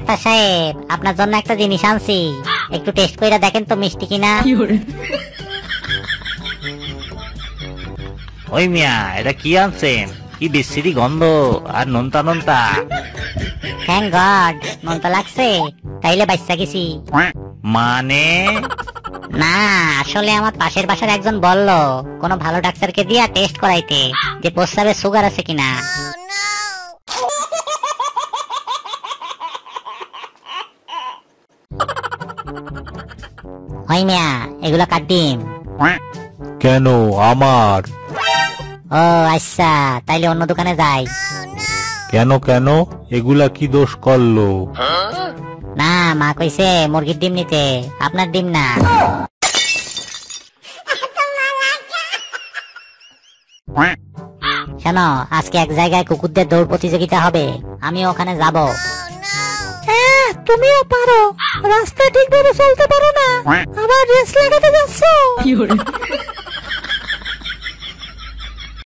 Doctor সাহেব, আপনার জন্য একটা জিনিস আনছি, একটু টেস্ট করে দেখেন তো মিষ্টি কিনা। ওই মিয়া, এটা কি আনছেন? কি বিশ্রী গন্ধ আর নোনতা নোনতা। থ্যাংক গড, মন তো লাগছে, তাইলে বাচ্চা গেছি। মানে? না, আসলে আমার পাশের বাসার একজন বলল কোন ভালো ডাক্তারকে দিয়া টেস্ট করাইতে, যে প্রস্রাবে সুগার আছে কিনা। ওই মিয়া, এগুলো কার ডিম? কেন আমার? ও আচ্ছা, তাইলে অন্য দোকানে যাই। কেন কেন, এগুলা কি দোষ করলো? না, মা কইছে মুরগির ডিম নিতে, আপনার ডিম না। শোনো, আজকে এক জায়গায় কুকুরদের দৌড় প্রতিযোগিতা হবে, আমি ওখানে যাব। হ্যাঁ, তুমিও পারো, রাস্তা ঠিকভাবে চলতে পারো না, আবার রেস লাগাতে যাচ্ছ।